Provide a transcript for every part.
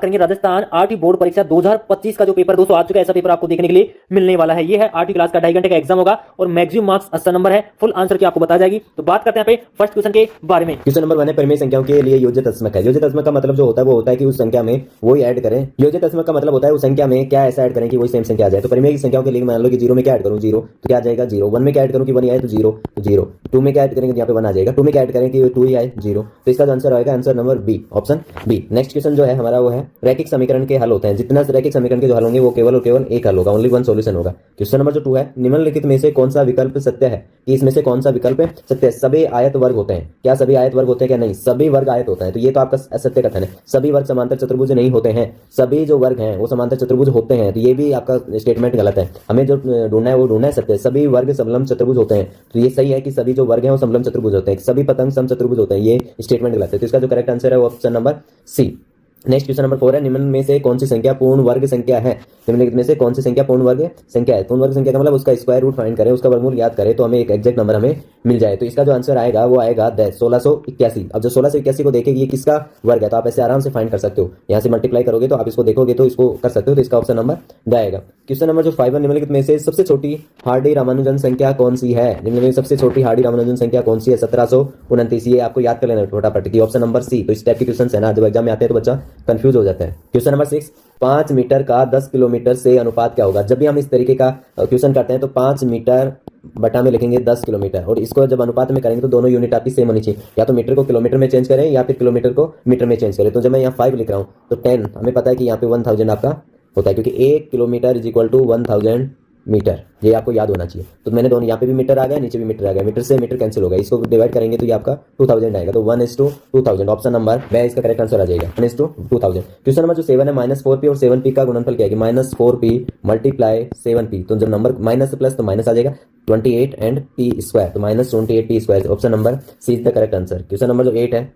करेंगे Rajasthan RT board परीक्षा 2025 का जो पेपर दोस्तों आ चुका है, ऐसा पेपर आपको देखने के लिए मिलने वाला है। ये है आरटी क्लास का 2.5 घंटे का एग्जाम होगा और मैक्सिमम मार्क्स 80 नंबर है। फुल आंसर की आपको बता जाएगी। तो बात करते हैं यहाँ पे फर्स्ट क्वेश्चन के बारे में। क्वेश्चन नंबर 1 है परिमेय संख्याओं के लिए योज्य तस्मक है। योज्य तस्मक का मतलब जो होता है वो होता है कि उस संख्या में वही ऐड करें। योज्य तस्मक का मतलब होता है उस संख्या में क्या ऐसा ऐड करें कि वही सेम संख्या आ जाए। तो परिमेय की संख्याओं के लिए मान लो कि 0 में क्या ऐड करूं 0 तो क्या आ जाएगा 0, 1 में क्या ऐड करूं कि 1 आए तो 0 तो 0, 2 में क्या ऐड करेंगे तो यहाँ पे 1 आ जाएगा, 2 में क्या ऐड करें कि 2 ही आए 0। तो इसका आंसर आएगा answer number B, option B. Next question जो है हमारा वो है रैखिक समीकरण के हल होते हैं। जितना रैखिक समीकरण के जो हल होंगे वो केवल और केवल एक हल होगा, ओनली वन सॉल्यूशन होगा। क्वेश्चन नंबर जो 2 है निम्नलिखित में से कौन सा विकल्प सत्य है, कि इसमें से कौन सा विकल्प सत्य है। सभी आयत वर्ग होते हैं, क्या सभी आयत वर्ग होते हैं क्या नहीं, सभी वर्ग आयत होता है। तो ये तो आपका असत्य कथन है। सभी वर्ग समांतर चतुर्भुज नहीं होते हैं, सभी जो वर्ग हैं वो समांतर चतुर्भुज होते हैं। तो ये भी आपका स्टेटमेंट गलत है। हमें जो ढूंढना है वो ढूंढना है सत्य। सभी वर्ग समलंब चतुर्भुज होते हैं, तो ये सही है कि सभी जो वर्ग हैं वो समलंब चतुर्भुज होते हैं। सभी पतंग सम चतुर्भुज होते हैं, ये स्टेटमेंट गलत है। तो इसका जो करेक्ट आंसर है वो option number C. Next question number 4 है निम्न में से कौन सी संख्या पूर्ण वर्ग संख्या है। निम्नलिखित में से कौन सी संख्या पूर्ण वर्ग संख्या है। पूर्ण वर्ग संख्या का मतलब उसका स्क्वायर रूट फाइंड करें, उसका वर्गमूल याद करें तो हमें एक एग्जैक्ट नंबर हमें मिल जाए। तो इसका जो आंसर आएगा वो आएगा 1681। अब जो 1681 को देखेंगे ये किसका वर्ग है तो आप ऐसे आराम से फाइंड कर सकते हो। यहाँ से मल्टीप्लाई करोगे तो आप इसको देखोगे तो इसको कर सकते हो। तो इसका ऑप्शन नंबर ड आएगा। क्वेश्चन नंबर जो 5 है निम्नलिखित में से सबसे छोटी हार्डी रामानुजन संख्या कौन सी है। निम्नलिखित में सबसे छोटी हार्डी रामानुजन संख्या कौन सी है 1729। ये आपको याद कर लेना फटाफट की ऑप्शन नंबर सी। तो इस टाइप के क्वेश्चन है ना जब एग्जाम में आते हैं तो बच्चा कंफ्यूज हो जाता है। क्वेश्चन नंबर 6 5 मीटर का 10 किलोमीटर से अनुपात क्या होगा। जब भी हम इस तरीके का क्वेश्चन करते हैं तो 5 मीटर बटा में लिखेंगे 10 किलोमीटर और इसको जब अनुपात में करेंगे तो दोनों यूनिट आपकी सेम होनी चाहिए। या तो मीटर को किलोमीटर में चेंज करें या फिर किलोमीटर को मीटर में चेंज करें। तो जब मैं यहाँ 5 लिख रहा हूँ तो 10 हमें पता है कि यहाँ पे 1000 आपका होता है, क्योंकि 1 kilometre is equal to 1000 metre. ये आपको याद होना चाहिए। तो मैंने दोनों यहाँ पे भी मीटर आ गया नीचे भी मीटर आ गया, मीटर से मीटर कैंसिल हो गया, इसको डिवाइड करेंगे तो ये आपका 2000 आएगा। तो 1:2000 ऑप्शन नंबर ब इसका करेक्ट आंसर आ जाएगा 1:2000। क्वेश्चन नंबर जो 7 है -4p और 7p का गुणनफल क्या है। -4p multiply 7p। तो जब नंबर माइनस से प्लस तो माइनस आ जाएगा 28 एंड p स्क्वायर, तो -28p²। Option number C is the correct answer. Question number जो 8 है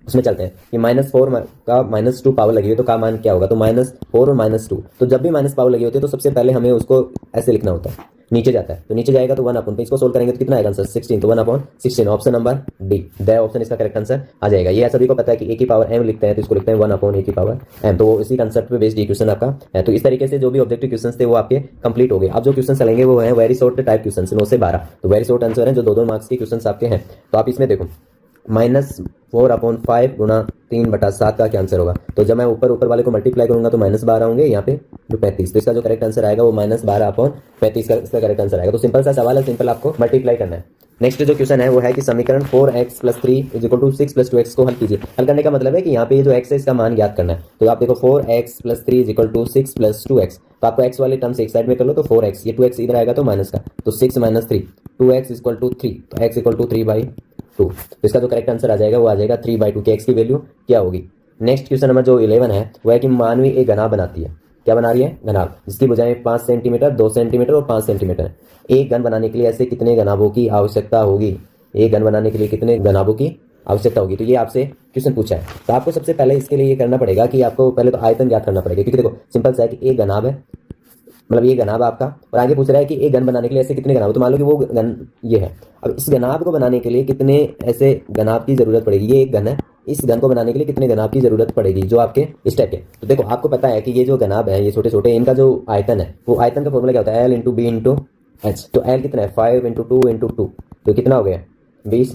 उसमें चलते हैं कि -4 का -2 पावर लगी हुई तो का मान क्या होगा। तो -4 और -2। तो जब भी माइनस पावर लगी होती है तो सबसे पहले हमें उसको ऐसे लिखना होता है, नीचे जाता है तो नीचे जाएगा तो 1/, इसको सोल्व करेंगे तो कितना आएगा आंसर 16। तो 1/16 option number D the option इसका करेक्ट आंसर आ जाएगा। ये सभी को पता है कि a की पावर m लिखते हैं तो इसको लिखते हैं 1/a की पावर m। तो वो इसी कंसेप्ट पे बेस्ड क्वेश्चन आपका है। तो इस तरीके से जो भी ऑब्जेक्टिव क्वेश्चन थे वो आपके कंप्लीट हो गए। अब जो क्वेश्चन चलेंगे वो है वेरी शॉर्ट टाइप क्वेश्चन 9 से 12। तो वेरी शॉर्ट आंसर है जो 2-2 मार्क्स के क्वेश्चन आपके हैं। तो आप इसमें देखो -4/5 गुणा 3/7 का क्या आंसर होगा। तो जब मैं ऊपर वाले को मल्टीप्लाई करूंगा तो -12 होंगे, यहाँ पे जो 35। तो इसका जो करेक्ट आंसर आएगा वो -12/35 का इसका करेक्ट आंसर आएगा। तो सिंपल सा सवाल है, सिंपल आपको मल्टीप्लाई करना है। नेक्स्ट जो क्वेश्चन है वो है कि समीकरण 4x + 3 = 6 + 2x को हल कीजिए। हल करने का मतलब है कि यहाँ पे ये जो x है इसका मान याद करना है। तो आप देखो 4x + 3 = 6 + 2x। तो आपको x वाले टर्म्स एक साइड में कर लो तो 4x, ये 2x इधर आएगा तो माइनस का, तो 6 - 3 2x = 3। तो x = 3/2। तो इसका जो करेक्ट आंसर आ जाएगा वो आ जाएगा 3/2 की x की वैल्यू क्या होगी। नेक्स्ट क्वेश्चन नंबर जो 11 है वो है कि मानवी एक घनाभ बनाती है। क्या बना रही है घनाभ, जिसकी भुजाएं 5 सेंटीमीटर 2 सेंटीमीटर और 5 सेंटीमीटर। एक घन बनाने के लिए ऐसे कितने घनाभों की आवश्यकता होगी। एक घन बनाने के लिए कितने घनाभों की आवश्यकता होगी। तो ये आपसे क्वेश्चन पूछा है। तो आपको सबसे पहले इसके लिए ये करना पड़ेगा कि आपको पहले तो आयतन याद करना पड़ेगा, क्योंकि देखो सिंपल सा है कि एक घनाभ है, मतलब ये घनाभ आपका, और आगे पूछ रहा है कि एक घन बनाने के लिए ऐसे कितने घनाभ। तो मान लो कि वो घन ये है। अब इस घनाभ को बनाने के लिए कितने ऐसे घनाभ की जरूरत पड़ेगी। ये एक घन है, इस घन को बनाने के लिए कितने घनाभ की जरूरत पड़ेगी जो आपके स्टेप के। तो देखो आपको पता है कि ये जो घनाभ है ये छोटे छोटे, इनका जो आयतन है वो आयतन का फॉर्मूला क्या होता है L × B × H। तो L कितना है 5 × 2 × 2। तो कितना हो गया 20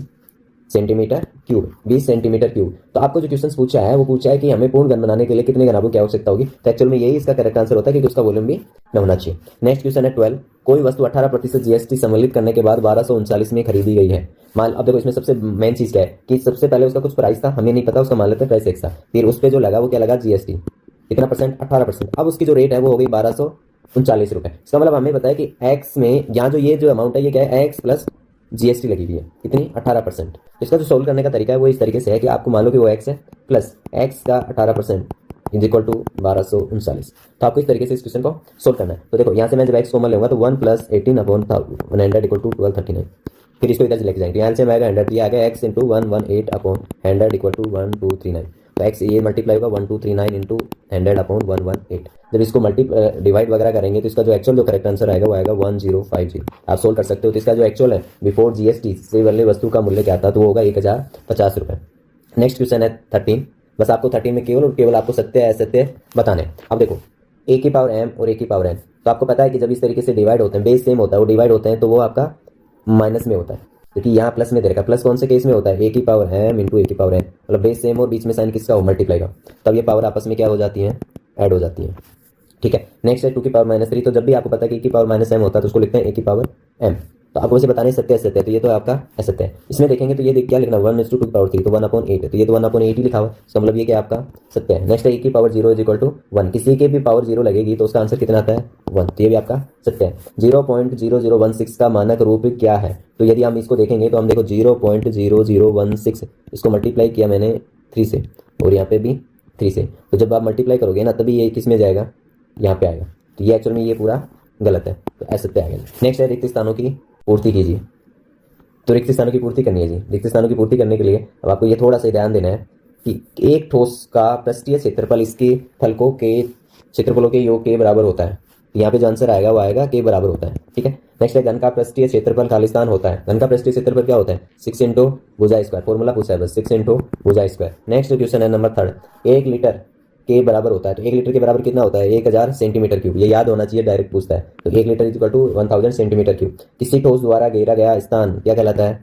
सेंटीमीटर क्यूब, 20 सेंटीमीटर क्यूब। तो आपको जो क्वेश्चन पूछा है वो पूछा है कि हमें पूर्ण घन बनाने के लिए कितने घनाभों की आवश्यकता होगी। तो एक्चुअल में यही इसका करेक्ट आंसर होता है कि उसका वॉल्यूम भी न होना चाहिए। नेक्स्ट क्वेश्चन है 12 कोई वस्तु 18% जीएसटी सम्मिलित करने के बाद 1239 में खरीदी गई है। मान अब देखो इसमें सबसे मेन चीज क्या है कि सबसे पहले उसका कुछ प्राइस था, हमें नहीं पता, उसका मान लेते हैं प्राइस एक्स था, फिर उस पर जो लगा वो क्या लगा जीएसटी कितना परसेंट 18%। अब उसकी जो रेट है वो हो गई 1239 रुपए। इसका मतलब हमें पता है कि एक्स में यहाँ जो ये जो अमाउंट है ये क्या है एक्स प्लस जीएसटी लगी हुई है कितनी 18%। इसका जो सोल्व करने का तरीका है वो इस तरीके से है कि आपको मान लो कि वो एक्स है प्लस एक्स का 18% इज इक्वल टू 1239। तो आपको इस तरीके से इस क्वेश्चन को सोल्व करना है। तो देखो यहाँ से मैं जब एक्स कॉमन लूंगा तो 1 + 18/100 इक्वल टू 1239। फिर इसको इधर से लेके जाएंगे, यहाँ से आएगा 100, ये आ गया x × 118/100 इक्वल टू 1239। तो x ये मल्टीप्लाई होगा 1239 × 100/118। जब इसको डिवाइड वगैरह करेंगे तो इसका जो एक्चुअल जो करेक्ट आंसर आएगा वो आएगा 1050। आप सोल्व कर सकते हो। तो इसका जो एक्चुअल है बिफोर जीएसटी से वाली वस्तु का मूल्य क्या था तो वो होगा 1050 रुपये। नेक्स्ट क्वेश्चन है 13 बस आपको 13 में केवल और केवल आपको सत्य असत्य बताने हैं। अब देखो a की पावर m और a की पावर n, तो आपको पता है कि जब इस तरीके से डिवाइड होते हैं, बेस सेम होता है, वो डिवाइड होते हैं तो वो आपका माइनस में होता है, क्योंकि यहाँ प्लस में दे रखा है। प्लस कौन से केस में होता है, a की पावर m इंटू a की पावर n, मतलब बेस सेम और बीच में साइन किसका हो, मल्टीप्लाई का, तब ये पावर आपस में क्या हो जाती है, ऐड हो जाती है। ठीक है, नेक्स्ट है 2 की पावर -3, तो जब भी आपको पता है कि a की पावर -m होता है तो उसको लिखते हैं a की पावर m। तो आपको वैसे बताने सत्य असत्य है, तो ये तो आपका असत्य है। इसमें देखेंगे तो ये क्या लिखना, 1:2 की पावर 3, तो 1/8 है, तो ये तो 1/8 ही लिखा हुआ है, इसका मतलब ये क्या आपका सत्य है। नेक्स्ट है a की पावर 0 = 1, किसी के भी पावर 0 लगेगी तो उसका आंसर कितना आता है, 1, तो ये भी आपका सत्य है। 0.0016 का मानक रूप क्या है, तो यदि हम इसको देखेंगे तो हम देखो 0.0016, इसको मल्टीप्लाई किया मैंने 3 से और यहाँ पे भी 3 से, तो जब आप मल्टीप्लाई करोगे ना तभी ये किस में जाएगा, यहाँ पे आएगा, तो ये एक्चुअल में ये पूरा गलत है, तो असत्य आएगा। नेक्स्ट है रिक्त स्थानों की पूर्ति कीजिए, तो रिक्त स्थानों की पूर्ति करनी है जी। रिक्त स्थानों की पूर्ति करने के लिए अब आपको ये थोड़ा सा ध्यान देना है कि एक ठोस का पृष्ठीय क्षेत्रफल इसके फलकों के क्षेत्रफलों के योग के बराबर होता है, यहाँ पे जो आंसर आएगा वो आएगा के बराबर होता है। ठीक है, नेक्स्ट है घन का पृष्ठीय क्षेत्रफल खालिस्तान होता है। घन का पृष्ठीय क्षेत्रफल क्या होता है, 6 इंटू भुजा स्क्वायर, फॉर्मूला पूछा है बस, 6 इंटू भुजा स्क्वायर। नेक्स्ट क्वेश्चन है नंबर 3, 1 लीटर के बराबर होता है, तो 1 लीटर के बराबर कितना होता है, 1000 सेंटीमीटर क्यूब, ये याद होना चाहिए, डायरेक्ट पूछता है। तो 1 litre equal to 1000 centimetre cube. किसी ठोस द्वारा घेरा गया स्थान क्या कहलाता है,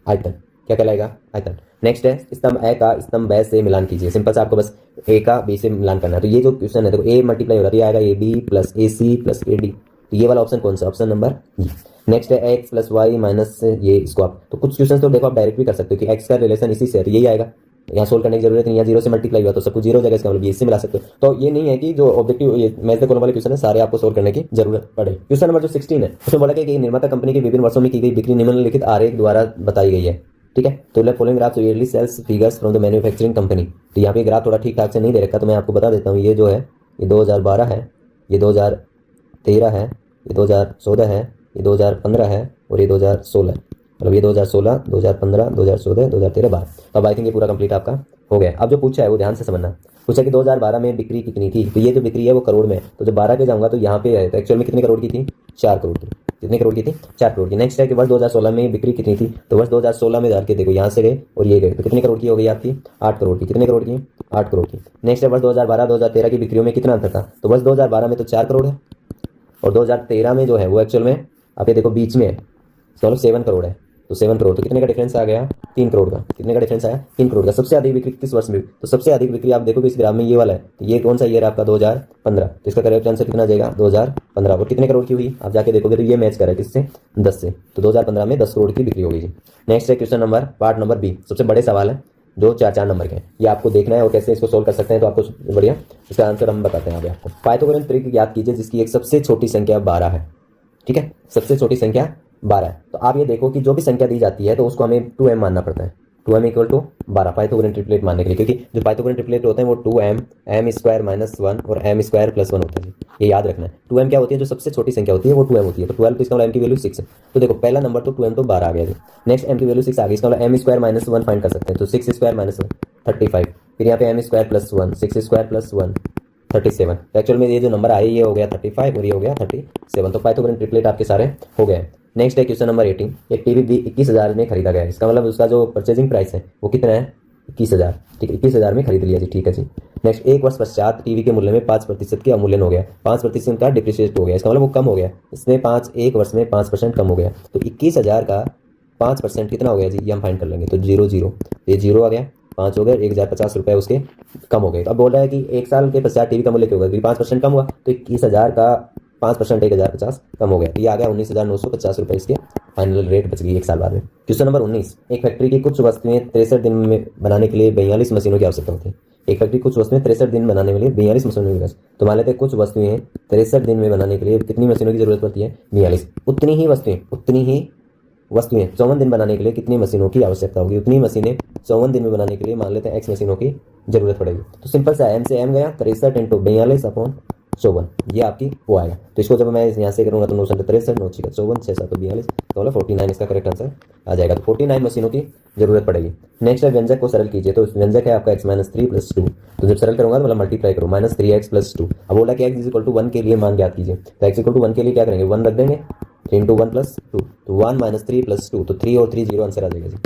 आयतन, क्या कहलाएगा, आयतन। नेक्स्ट है स्तंभ ए का स्तंभ बी से मिलान कीजिए। सिंपल से आपको बस ए का बी से मिलान करना है, तो ये जो क्वेश्चन है देखो ए मल्टीप्लाई हो रहा है, ये आएगा A B plus A C plus A D, तो ये वाला ऑप्शन कौन सा, ऑप्शन नंबर जी। नेक्स्ट है एक्स प्लस वाई माइनस ये, इसको आप तो कुछ क्वेश्चन तो देखो आप डायरेक्ट भी कर सकते हो कि एक्स का रिलेशन इसी से है, तो यही आएगा, यहाँ सोल्व करने की जरूरत नहीं है, 0 से मल्टीप्लाई हुआ तो सब कुछ 0 हो जाएगा, इसका मतलब ये इससे मिला सकते हो। तो ये नहीं है कि जो ऑब्जेक्टिव ये मैथ के वाले क्वेश्चन है सारे आपको सोल्व करने की जरूरत पड़े। क्वेश्चन नंबर जो 16 है उसमें बोला कि निर्माता कंपनी के विभिन्न वर्षों में की गई बिक्री निम्नलिखित आरेख द्वारा बताई गई है। ठीक है, तो following graph yearly sales figures from the manufacturing company, तो यहाँ पे ग्राफ थोड़ा ठीक ठाक से नहीं दे रखा, तो मैं आपको बता देता हूँ। ये जो है ये 2012 है, ये 2013 है, ये 2014 है, ये 2015 है और ये 2016 है, मतलब ये 2016, 2015, 2014, 2013, 12। तो अब आई थिंक ये पूरा कंप्लीट आपका हो गया। अब जो पूछा है वो ध्यान से समझना। पूछा कि 2012 में बिक्री कितनी थी, तो ये जो बिक्री है वो करोड़ में है, तो जब 12 पे जाऊंगा तो यहाँ पे है, तो एक्चुअल में कितने करोड़ की थी, 4 करोड़ की। कितने करोड़ की थी, 4 करोड़ की। नेक्स्ट है कि वर्ष 2016 में बिक्री कितनी थी, तो वर्ष 2016 में जाके देखो यहाँ से गए और ये गए, तो कितने करोड़ की हो गई आपकी, 8 करोड़ की। कितने करोड़ की, 8 करोड़ की। नेक्स्ट है वर्ष 2012-2013 की बिक्रियों में कितना अंतर था, तो वर्ष 2012 में तो 4 करोड़ है और 2013 में जो है वो एक्चुअल में आप ये देखो बीच में है, मतलब 7 करोड़ है, तो 7 करोड़, तो कितने का डिफरेंस आ गया, 3 करोड़ का। कितने का डिफरेंस आया, 3 करोड़ का। सबसे अधिक बिक्री किस वर्ष में, तो सबसे अधिक बिक्री आप देखो इस ग्राफ में ये वाला है, तो ये कौन सा ईयर आपका 2015, तो इसका करेक्ट आंसर कितना आ जाएगा 2015। और कितने करोड़ की हुई आप जाके देखोगे तो ये मैच कर रहा है किससे, 10 से, तो 2015 में 10 करोड़ की बिक्री हो गई। नेक्स्ट है question number part number B, सबसे बड़े सवाल है जो 4 नंबर के हैं, ये आपको देखना है और कैसे इसको सोल्व कर सकते हैं, तो आपको बढ़िया इसका आंसर हम बताते हैं आगे आपको। पाइथागोरन त्रिक याद कीजिए जिसकी एक सबसे छोटी संख्या 12 है। ठीक है, सबसे छोटी संख्या 12 है, तो आप ये देखो कि जो भी संख्या दी जाती है तो उसको हमें 2m मानना पड़ता है, 2m = 12 पाइथागोरन ट्रिपलेट मानने के लिए, क्योंकि जो पाइथागोरन ट्रिपलेट होते हैं वो 2m, m² - 1 और m² + 1 होता है, ये याद रखना है। 2m क्या होती है, जो सबसे छोटी संख्या होती है वो 2m होती है, तो 12, तो इसका मतलब m की वैल्यू 6 है, तो देखो पहला नंबर तो 2m तो 12 आ गया जी। नेक्स्ट m की वैल्यू 6 आ गई, इसका मतलब m² - 1 फाइंड कर सकते हैं, तो 6² - 1 35, फिर यहाँ पे m² + 1 6² + 1 37, एक्चुअल में ये जो नंबर आए ये हो गया 35 और ये हो गया 37, तो पाइथागोरन ट्रिपलेट आपके सारे हो गए। नेक्स्ट है क्वेश्चन नंबर 18, एक टीवी 21,000 में खरीदा गया है, इसका मतलब उसका जो परचेजिंग प्राइस है वो कितना है, 21,000। ठीक है, 21,000 में खरीद लिया जी, ठीक है जी। नेक्स्ट, 1 वर्ष पश्चात टीवी के मूल्य में 5% की अवमूल्यन हो गया, 5% का डिप्रिशिएट हो गया, इसका मतलब वो कम हो गया, इसमें 1 वर्ष में 5% कम हो गया, तो 21,000 का 5% कितना हो गया जी, ये हम फाइंड कर लेंगे, तो 0 0, ये 0 आ गया, 5 हो गए, 1050 रुपये उसके कम हो गए। तो अब बोल रहा है कि 1 साल के पश्चात टीवी का मूल्य क्या होगा, क्योंकि 5% कम हुआ तो 21,000 का 5% 1050 कम हो गया, तो ये आ गया 19,950 रुपये इसके फाइनल रेट बच गई 1 साल बाद में। क्वेश्चन नंबर 19, एक फैक्ट्री की कुछ वस्तुएं 63 दिन में बनाने के लिए 42 मशीनों की आवश्यकता होती है। एक फैक्ट्री कुछ वस्तुएं 63 दिन बनाने के लिए 42 मशीनों की आवश्यकता, तो मान लेते हैं कुछ वस्तुएं 63 दिन में बनाने के लिए कितनी मशीनों की जरूरत पड़ती है, 42। उतनी ही वस्तुएं 54 दिन बनाने के लिए कितनी मशीनों की आवश्यकता होगी, उतनी मशीनें 54 दिन में बनाने के लिए मान लेते हैं x मशीनों की जरूरत पड़ेगी। तो सिंपल सा m से m गया, 63 × 42/54, ये आपकी वो आएगा। तो इसको जब मैं यहाँ से करूँगा तो 9 × 63, 9 × 6 = 54, 6 × 7 = 42, तो 49 इसका करेक्ट आंसर आ जाएगा। तो 49 मशीनों की जरूरत पड़ेगी। नेक्स्ट है व्यंजक को सरल कीजिए, तो व्यंजक है आपका x - 3 + 2, तो जब सरल करूँगा तो मतलब मल्टीप्लाई करो, -3x + 2। अब बोला कि x = 1 के लिए मान ज्ञात कीजिए, तो x = 1 के लिए क्या करेंगे, 1 रख देंगे, 3 × 1 + 2, तो 1 - 3 + 2, तो 3 और 3 0 आंसर आ जाएगा जी।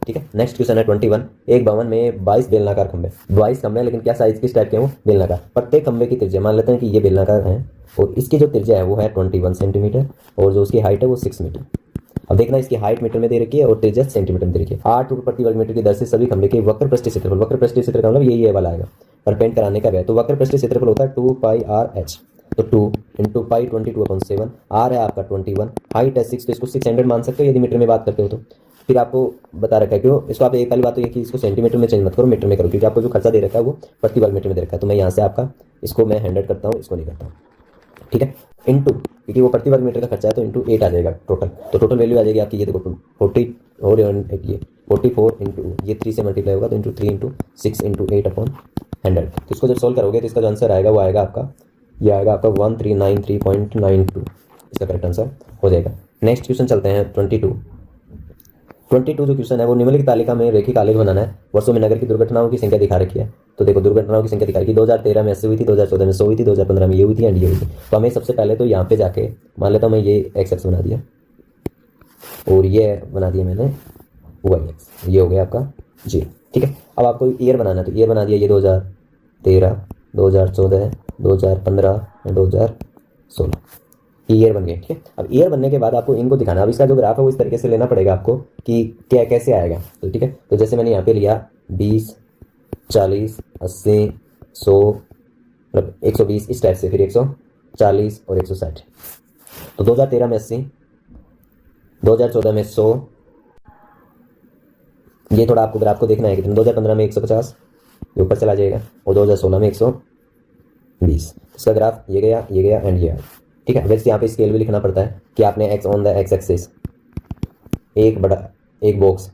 ठीक है। नेक्स्ट क्वेश्चन है 21। एक भवन में 22 बेलनाकार खंभे, 22 खंभे हैं, लेकिन क्या साइज किस टाइप के हैं वो? बेलनाकार। प्रत्येक खंभे की त्रिज्या, मान लेते हैं कि ये बेलनाकार है और इसकी जो त्रिज्या है वो है 21 सेंटीमीटर और जो उसकी हाइट है वो 6 मीटर। अब देखना, इसकी हाइट मीटर में दे रखी है और त्रिज्या सेंटीमीटर में दे रखी है। 8 फुट प्रति वर्ग मीटर की दर से सभी खंभे के वक्र पृष्ठीय क्षेत्रफल, वक्र पृष्ठीय क्षेत्र का मतलब ये वाला आएगा, पर पेंट कराने का है तो वक्र पृष्ठीय क्षेत्रफल होता है 2 पाई आर एच। तो 2 इंटू पाई 22/7, आर है आपका 21, हाइट है 6, तो इसको 600 मान सकते हो यदि मीटर में बात करते हो तो। फिर आपको बता रखा है क्यों इसको, आप एक वाली बात तो ये कि इसको सेंटीमीटर में चेंज मत करो, मीटर में करो, क्योंकि आपको जो खर्चा दे रखा है वो प्रति वर्ग मीटर में दे रखा है। तो मैं यहाँ से आपका इसको मैं 100 करता हूँ, इसको नहीं करता हूँ, ठीक है। इंटू, क्योंकि वो प्रति वर्ग मीटर का खर्चा है तो इंटू 8 आ जाएगा टोटल। तो टोटल वैल्यू आ जाएगी आपकी, ये देखो 40 और ये 44 इंटू ये 3 से मल्टीप्लाई होगा तो इंटू 3 इंटू 6 इंटू 8/100। तो इसको जब सोल्व करोगे तो इसका जो आंसर आएगा वो आएगा आपका, ये आएगा आपका 1393.92, इसका करेक्ट आंसर हो जाएगा। नेक्स्ट क्वेश्चन चलते हैं 22 जो क्वेश्चन है वो निम्नलिखित तालिका में रेखिक आलेख बनाना है। वर्षों में नगर की दुर्घटनाओं की संख्या दिखा रखी है। तो देखो दुर्घटनाओं की संख्या दिखा रखी है, 2013 में 80 हुई थी, 2014 में 100 हुई थी, 2015 में ये हुई थी एंड ये हुई थी। तो हमें सबसे पहले तो यहाँ पे जाके मान लेता हूँ मैं ये एक्स एक्स बना दिया और ये बना दिया मैंने वाई एक्स, ये हो गया आपका 0, ठीक है। अब आपको ईयर बनाना है तो ईयर बना दिया ये 2013, 2014, 2015, 2016 ईयर बन गए, ठीक है। अब ईयर बनने के बाद आपको इनको दिखाना, अब इसका जो ग्राफ है वो इस तरीके से लेना पड़ेगा आपको कि क्या कैसे आएगा, तो ठीक है। तो जैसे मैंने यहाँ पे लिया 20, 40, 80, 100, मतलब 120 इस टाइप से, फिर 140 और 160। तो 2013 में 80, 2014 में 100, ये थोड़ा आपको ग्राफ को देखना है कितना, 2015 में 150, ये ऊपर चला जाएगा, और 2016 में 120। इसका ग्राफ ये गया एंड ये आया, ठीक है। वैसे यहाँ पे स्केल भी लिखना पड़ता है कि आपने x on the x axis, एक बॉक्स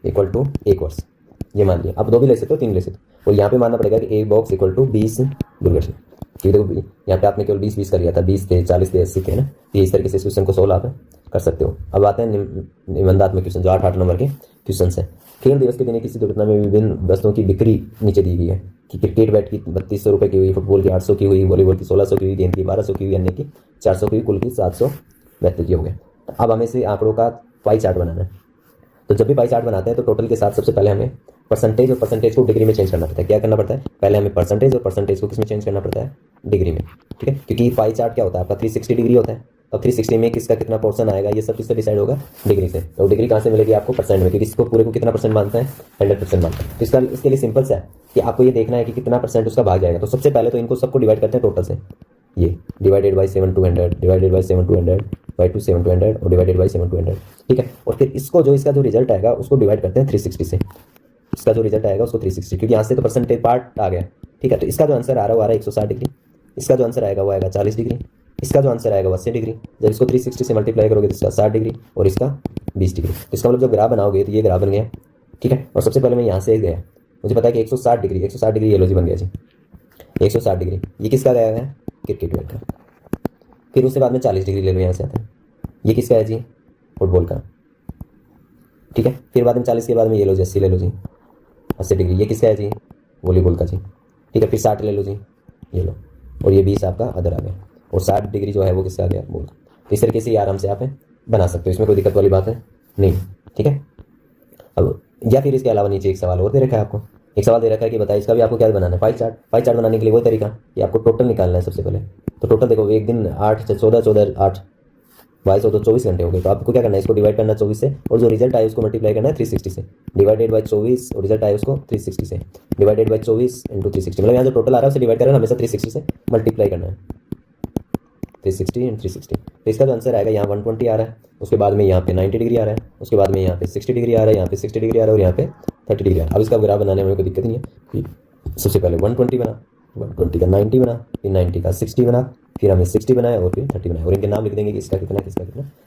इक्वल टू एक वर्ष, ये मान लिया। अब 2 भी ले सकते हो, 3 ले सकते हो, और यहाँ पे मानना पड़ेगा कि एक बॉक्स इक्वल टू 20 दुर्घटना, क्योंकि देखो यहाँ पे आपने केवल 20 कर लिया था, 20 थे, 40 थे, 80 थे ना। ये इस तरीके से इस क्वेश्चन को सोल्व आप कर सकते हो। अब आते हैं निबंधात्मक क्वेश्चन, जो 8 नंबर के क्वेश्चन है। खेल दिवस के दिन किसी दुर्घटना में विभिन्न वस्तुओं की बिक्री नीचे दी गई है कि क्रिकेट बैट की 3200 रुपये की हुई, फुटबॉल की 800 की हुई, वॉलीबॉल की 1600 की हुई, गेंद की 1200 की हुई, अन्य की 400 की हुई, कुल की 772 की हो गए। अब हमें से आंकड़ों का पाई चार्ट बनाना है। तो जब भी पाई चार्ट बनाते हैं तो टोटल के साथ सबसे पहले हमें परसेंटेज और परसेंटेज को डिग्री में चेंज करना पड़ता है। क्या करना पड़ता है, पहले हमें परसेंटेज और परसेंटेज को किसमें चेंज करना पड़ता है, डिग्री में, ठीक है। क्योंकि पाई चार्ट क्या होता है आपका 360 डिग्री होता है, अब 360 में किसका कितना पोर्शन आएगा ये सब किससे डिसाइड होगा, डिग्री से। तो डिग्री कहाँ से मिलेगी आपको, परसेंट में, क्योंकि इसको पूरे को कितना परसेंट मानते हैं, 100% मानते हैं। तो इसका इसके लिए सिंपल सा है कि आपको ये देखना है कि कितना परसेंट उसका भाग जाएगा। तो सबसे पहले तो इनको सबको डिवाइड करते हैं टोटल से, ये divided by 7/200, divided by 7/200, by 2 7/200 और डिवाइडेड बाई 7/200, ठीक है। और फिर इसको जो इसका जो रिजल्ट आएगा उसको डिवाइड करते हैं 360 से, इसका जो रिजल्ट आएगा उसको 360, क्योंकि यहाँ से तो परसेंटेज पार्ट आ गया, ठीक है। तो इसका जो आंसर आ रहा है 160 डिग्री, इसका जो आंसर आएगा वो आएगा 40 डिग्री, इसका जो आंसर आएगा 80 डिग्री। जब इसको 360 से मल्टीप्लाई करोगे तो इसका 60 डिग्री और इसका 20 डिग्री। इसका मतलब जब ग्राफ बनाओगे तो ये ग्राफ बन गया, ठीक है। और सबसे पहले मैं यहाँ से गया, मुझे पता है कि 160 डिग्री ये लो जी बन गया जी, 160 डिग्री ये किसका गया है, क्रिकेट बैट का। फिर उसके बाद में 40 डिग्री ले लो, यहाँ से आता है, ये किसका है जी, फुटबॉल का, ठीक है। फिर बाद में 40 के बाद में ये लो जी 80 ले लो जी, 80 डिग्री ये किसका है जी, वॉलीबॉल का जी, ठीक है। फिर 60 ले लो जी, ये लो, और ये 20 आपका अदर आ गया, और 60 डिग्री जो है वो किसका आ गया, बॉल का। तो इस तरीके से आराम से आप बना सकते हो, इसमें कोई दिक्कत वाली बात है नहीं, ठीक है। अब या फिर इसके अलावा नीचे एक सवाल और दे रखा है आपको, एक सवाल दे रखा है कि बताइए इसका भी आपको क्या बनाना है, पाई चार्ट बनाने के लिए वही तरीका कि आपको टोटल निकालना है सबसे पहले। तो टोटल देखो एक दिन 8 से 14, 8 22 तो 24 घंटे हो गए। तो आपको क्या करना है, इसको डिवाइड करना 24 से, और जो रिजल्ट आए उसको मल्टीप्लाई करना है 360 से, डिवाइडेड बाई 24 और रिजल्ट आए उसको 360 से, डिवाइडेड बाई 24 इंटू 360, मतलब यहाँ जो टोटल आ रहा है उसे डिवाइड करना है हमेशा 360 से मल्टीप्लाई करना है, 360 एंड 360। तो इसका जो आंसर आएगा यहाँ 120 आ रहा है, उसके बाद में यहाँ पे 90 डिग्री आ रहा है, उसके बाद में यहाँ पे 60 डिग्री आ रहा है, यहाँ पे 60 डिग्री आ रहा है और यहाँ पे 30 डिग्री आ रहा है। अब इसका ग्राफ बनाने में कोई दिक्कत नहीं है। सबसे पहले 120 बना, 120 का 90 बना, फिर 90 का 60 बना, फिर हमने 60 बनाया और फिर 30 बनाया, और इनके नाम लिख देंगे कि इसका कितना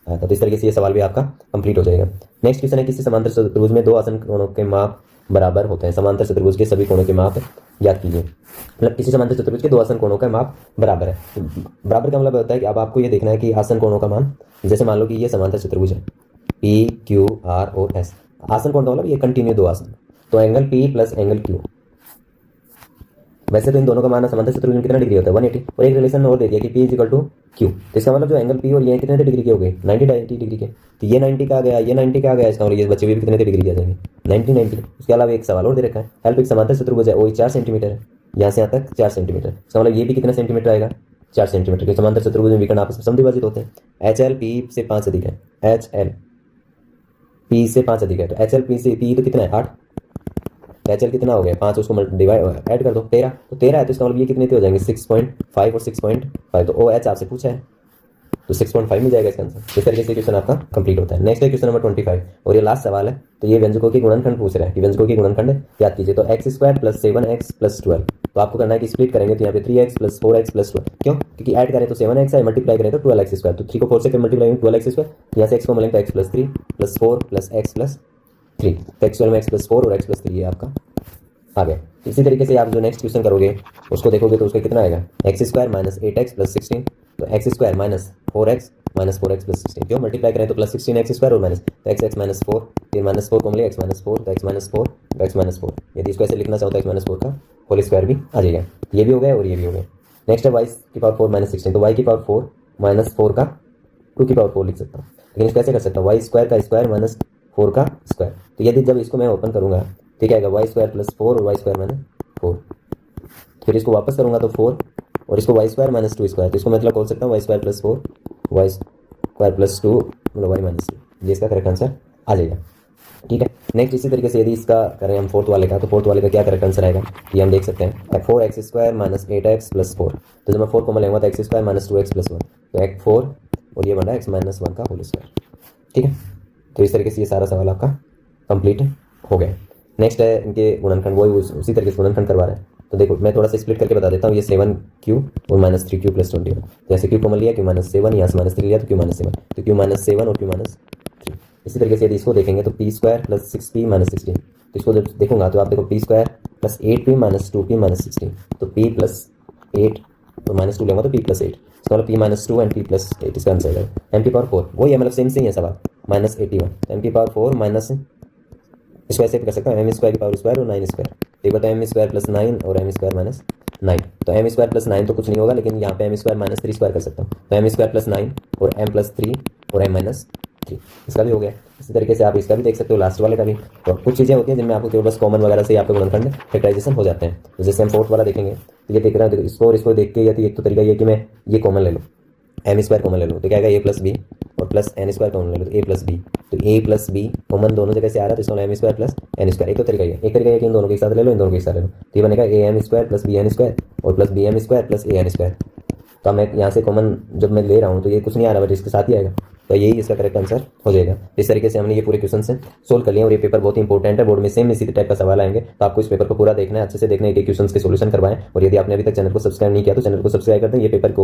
आया था। तो इस तरीके से ये सवाल भी आपका कंप्लीट हो जाएगा। नेक्स्ट क्वेश्चन है, किसी समांतर चतुर्भुज में 2 आसन कोणों के माप बराबर होते हैं। समांतर चतुर्भुज के सभी कोणों के माप याद कीजिए, मतलब किसी समांतर चतुर्भुज के 2 आसन कोणों का माप बराबर है। बराबर का मतलब होता है कि अब आपको ये देखना है कि आसन कोणों का मान, जैसे मान लो कि ये समांतर चतुर्भुज है P, Q, R और S। आसन कोण का मतलब ये कंटिन्यू 2 आसन, तो angle P plus angle Q वैसे तो इन दोनों का माना समांतर शत्रुघ्न कितना डिग्री होता है 180 और एक रिलेशन और दे दिया कि P इक्वल टू Q। तो इसका मतलब जो एंगल P और ये कितने डिग्री के हो गए 90 डिग्री के। तो ये 90 का आ गया, ये 90 का आ गया, इसका मतलब ये बचे हुए भी कितने डिग्री के आ जाएंगे 90। उसके अलावा एक सवाल और दे रखा है, हेल्प एक समांतर शत्रुभुज है, वो 4 सेंटीमीटर है, यहाँ से यहाँ तक 4 सेंटीमीटर। इसका मतलब ये भी कितना सेंटीमीटर आएगा 4 सेंटीमीटर के। समांतर शत्रुभुज में विकर्ण आपस में समद्विभाजित होते हैं। HL P से 5 अधिक है, HL P से 5 अधिक है, तो HL P से P तो कितना है 8, HL कितना हो गया 5, उसको डिवाइड ऐड कर दो 13, तो 13 है, तो इसका मतलब ये कितने हो जाएंगे 6.5 और 6.5, तो OH आपसे पूछा है तो 6.5 मिल जाएगा इसका आंसर। इस तरीके से क्वेश्चन आपका कंप्लीट होता है। नेक्स्ट है क्वेश्चन नंबर 25 और ये लास्ट सवाल है। तो ये व्यंजकों के गुणनखंड पूछ रहा है कि व्यंजकों के गुणनखंड याद कीजिए। तो x² + 7x + 12, तो आपको करना है कि स्प्लिट करेंगे तो यहाँ पे 3x + 4x + 12, क्यों क्योंकि ऐड करें तो 7x है, मल्टीप्लाई करें तो 12x², तो 3 को 4 से मल्टीप्लाई करेंगे 12x², यहाँ से x को मिलेंगे तो x + 3 + 4 + x + 3, तो एक्चुअल में x + 4 और x + 3 ये आपका आ गया। इसी तरीके से आप जो नेक्स्ट क्वेश्चन करोगे उसको देखोगे तो उसका कितना आएगा x² - 8x + 16, तो x² - 4x - 4x + 16, क्यों मल्टीप्लाई करें तो +16 x² और माइनस, तो x 4 फिर -4 को मिले x - 4, तो x - 4 तो x - 4, यदि इसको ऐसे लिखना चाहो तो x - 4 का होल स्क्वायर भी आ जाएगा। ये भी हो गया और ये भी हो गया। नेक्स्ट है y⁴ - 16, तो y⁴ - 4 का 2⁴ लिख सकता हूँ, लेकिन इसको कैसे कर सकता हूँ y² का स्क्वायर - 4 का स्क्वायर। तो यदि जब इसको मैं ओपन करूंगा ठीक है y² + 4 और y² - 4, फिर इसको वापस करूंगा तो 4 और इसको y² - 2², तो इसको मतलब बोल सकता हूँ y² + 4 y² + 2 मतलब y - 2, ये इसका करेक्ट आंसर आ जाएगा। ठीक है। नेक्स्ट इसी तरीके से यदि इसका करें हम फोर्थ वाले का, तो फोर्थ वाले का क्या करेक्ट आंसर आएगा ये हम देख सकते हैं 4x² - 8x + 4, तो जब मैं 4 को मैं लेंगे तो x² - 2x + 1, तो x 4 और ये बन रहा है x - 1 का होल स्क्वायर। ठीक है, तो इस तरीके से ये सारा सवाल आपका कंप्लीट हो गया। नेक्स्ट है इनके गुणनखंड, वो उसी तरीके से गुणनखंड करवा रहे हैं। तो देखो मैं थोड़ा सा स्प्लिट करके बता देता हूँ। ये 7q और -3q + 21, जैसे q कॉमन लिया q -7, यहाँ से -3 लिया तो q -7, तो q -7 और q -3। इसी तरीके से यदि इसको देखेंगे तो p² + 6p - 16, तो इसको जब देखूंगा तो आप देखो p² + 8p - 2p - 16, तो p + 8 और -2 लेंगे तो p + 8, इसका मतलब p - 2 एंड p + 8 इसका आंसर है m⁴ वही है, मतलब सेम से ही है सवाल -81, m⁴ माइनस इसको ऐसे कर सकता हूँ m² की पावर स्क्वायर और 9², एक बार m² + 9 और m² - 9, तो m² + 9 तो कुछ नहीं होगा, लेकिन यहाँ पे m² - 3² कर सकता हूँ, तो m² + 9 और m + 3 और m - 3, इसका भी हो गया। इसी तरीके से आप इसका भी देख सकते हो, लास्ट वाले का भी। तो कुछ चीज़ें होती हैं जिनमें आपको केवल बस कॉमन वगैरह से आपके गुणनखंड फैक्टराइजेशन हो जाते हैं। तो जैसे हम फोर्थ वाला देखेंगे तो ये देख रहा है, इसको और इसको देख के यदि एक तो तरीका ये कि मैं ये कॉमन ले लूँ, m² कॉमन ले लूँ तो क्या आएगा a + b, और प्लस n² कॉमन ले लो तो a + b, तो a + b कॉमन दोनों जगह से आ रहा है, तो इसका m² + n², एक तो तरीका है। एक तरीका है कि इन दोनों के साथ ले लो, इन दोनों के साथ ले लो, तो ये बनेगा am² + bn² और प्लस bm² + an²। तो मैं यहाँ से कॉमन जब मैं ले रहा हूँ तो ये कुछ नहीं आ रहा, बट इसके साथ ही आएगा, तो यही इसका करेक्ट आंसर हो जाएगा। इस तरीके से हमने ये पूरे क्वेश्चन से सोल्व कर लिया और ये पेपर बहुत ही इंपॉर्टेंट है, बोर्ड में सेम इसी टाइप का सवाल आएंगे, तो आपको इस पेपर को पूरा देखना है, अच्छे से देखना है, एक क्वेश्चन के सोल्यूशन करवाएं। और यदि आपने अभी तक चैनल को सब्सक्राइब नहीं किया तो चैनल को सब्सक्राइब कर दें। ये पेपर को